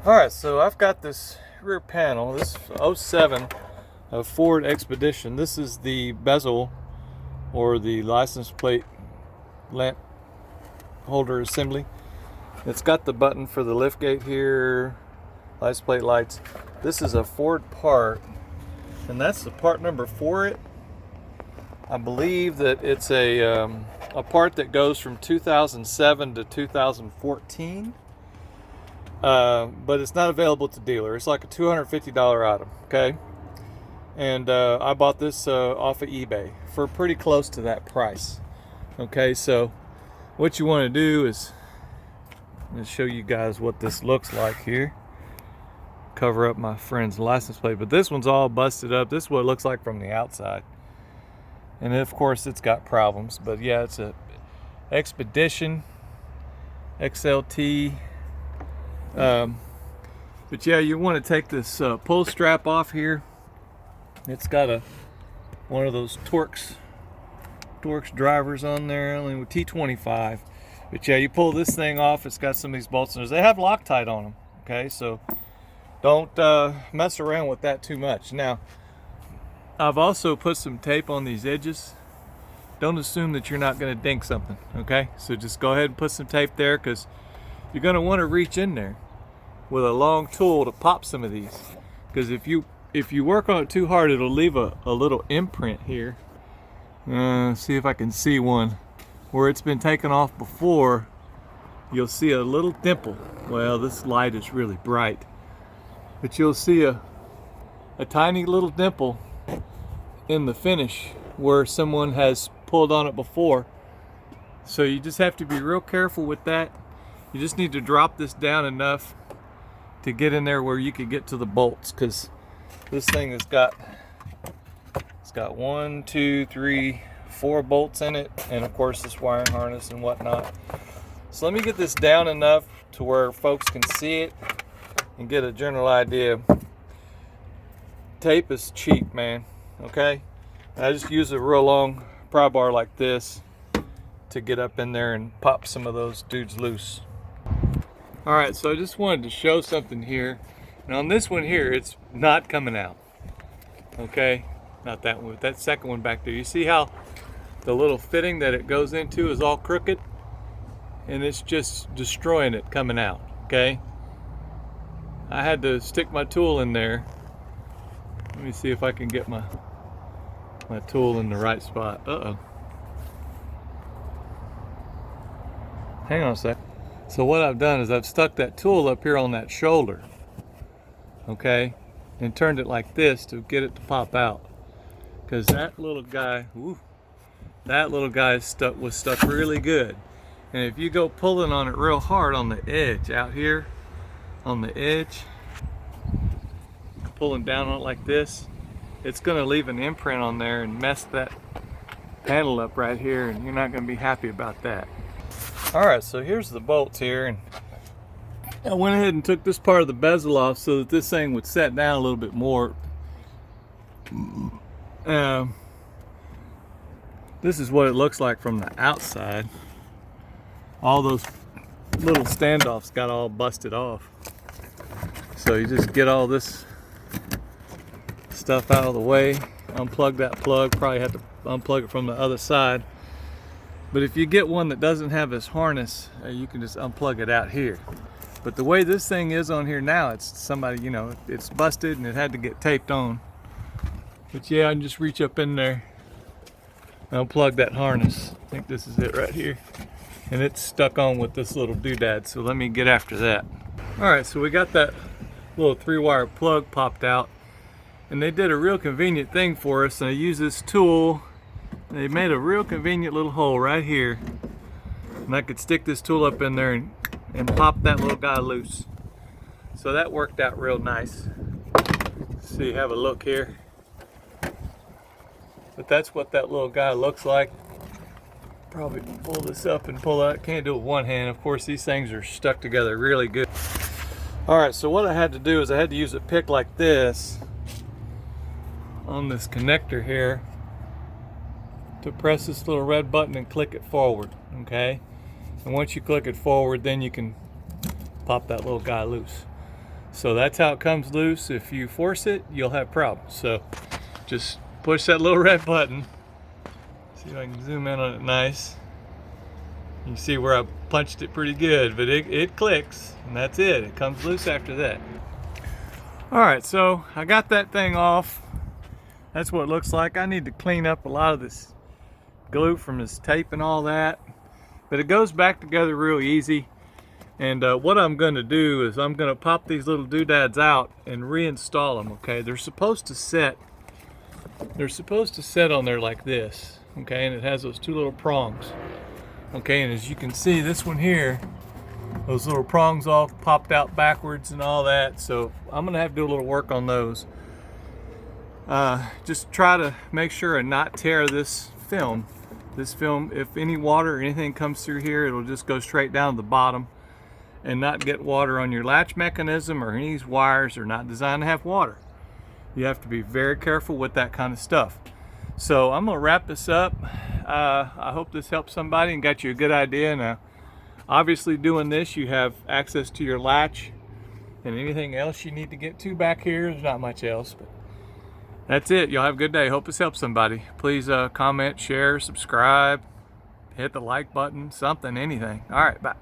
Alright, so I've got this rear panel, this '07 Ford Expedition. This is the bezel or the license plate lamp holder assembly. It's got the button for the lift gate here, license plate lights. This is a Ford part, and that's the part number for it. I believe that it's a part that goes from 2007 to 2014. But it's not available to dealer. It's like a $250 item, okay? And I bought this off of eBay for pretty close to that price. Okay, so what you want to do is, I'm going to show you guys what this looks like here. Cover up my friend's license plate, but this one's all busted up. This is what it looks like from the outside. And of course it's got problems, but yeah, it's a Expedition XLT. But yeah, you want to take this pull strap off here. It's got one of those Torx drivers on there, only with T25. But yeah, you pull this thing off. It's got some of these bolts in there. They have Loctite on them. Okay, so don't mess around with that too much. Now, I've also put some tape on these edges. Don't assume that you're not going to dink something. Okay, so just go ahead and put some tape there, because you're going to want to reach in there with a long tool to pop some of these, because if you work on it too hard, it'll leave a little imprint here. See if I can see one where it's been taken off before. You'll see a little dimple. Well, this light is really bright, but you'll see a tiny little dimple in the finish where someone has pulled on it before. So you just have to be real careful with that. You just need to drop this down enough to get in there where you can get to the bolts, because this thing has got, it's got 1, 2, 3, 4 bolts in it, and of course this wiring harness and whatnot. So let me get this down enough to where folks can see it and get a general idea. Tape is cheap, man. Okay, I just use a real long pry bar like this to get up in there and pop some of those dudes loose. Alright, so I just wanted to show something here. And on this one here, it's not coming out. Okay, not that one, that second one back there. You see how the little fitting that it goes into is all crooked? And it's just destroying it coming out, okay? I had to stick my tool in there. Let me see if I can get my tool in the right spot. Uh-oh. Hang on a sec. So what I've done is I've stuck that tool up here on that shoulder, okay, and turned it like this to get it to pop out, because that little guy, was stuck really good. And if you go pulling on it real hard on the edge out here, on the edge, pulling down on it like this, it's going to leave an imprint on there and mess that panel up right here, and you're not going to be happy about that. Alright, so here's the bolts here, and I went ahead and took this part of the bezel off so that this thing would set down a little bit more. This is what it looks like from the outside. All those little standoffs got all busted off. So you just get all this stuff out of the way, unplug that plug, probably have to unplug it from the other side. But if you get one that doesn't have this harness, you can just unplug it out here. But the way this thing is on here now, it's somebody, you know, it's busted and it had to get taped on. But yeah, I can just reach up in there and unplug that harness. I think this is it right here. And it's stuck on with this little doodad, so let me get after that. Alright, so we got that little 3-wire plug popped out. And they did a real convenient thing for us. And I used this tool. They made a real convenient little hole right here, and I could stick this tool up in there and pop that little guy loose. So that worked out real nice. See, have a look here. But that's what that little guy looks like. Probably pull this up and pull out. Can't do it with one hand. Of course, these things are stuck together really good. Alright, so what I had to do is I had to use a pick like this on this connector here to press this little red button and click it forward, okay? And once you click it forward, then you can pop that little guy loose. So that's how it comes loose. If you force it, you'll have problems. So just push that little red button. See if I can zoom in on it nice. You see where I punched it pretty good, but it clicks, and that's it. It comes loose after that. All right, so I got that thing off. That's what it looks like. I need to clean up a lot of this glue from this tape and all that, but it goes back together real easy. And what I'm going to do is I'm going to pop these little doodads out and reinstall them. Okay, they're supposed to set on there like this. Okay, and it has those two little prongs. Okay, and as you can see, this one here, those little prongs all popped out backwards and all that. So I'm going to have to do a little work on those. Just try to make sure and not tear this film. This film, if any water or anything comes through here, it'll just go straight down to the bottom and not get water on your latch mechanism, or any of these wires are not designed to have water. You have to be very careful with that kind of stuff. So I'm gonna wrap this up. I hope this helped somebody and got you a good idea. Now, obviously doing this, you have access to your latch, and anything else you need to get to back here, there's not much else, but that's it. Y'all have a good day. Hope this helps somebody. Please comment, share, subscribe, hit the like button, something, anything. All right, bye.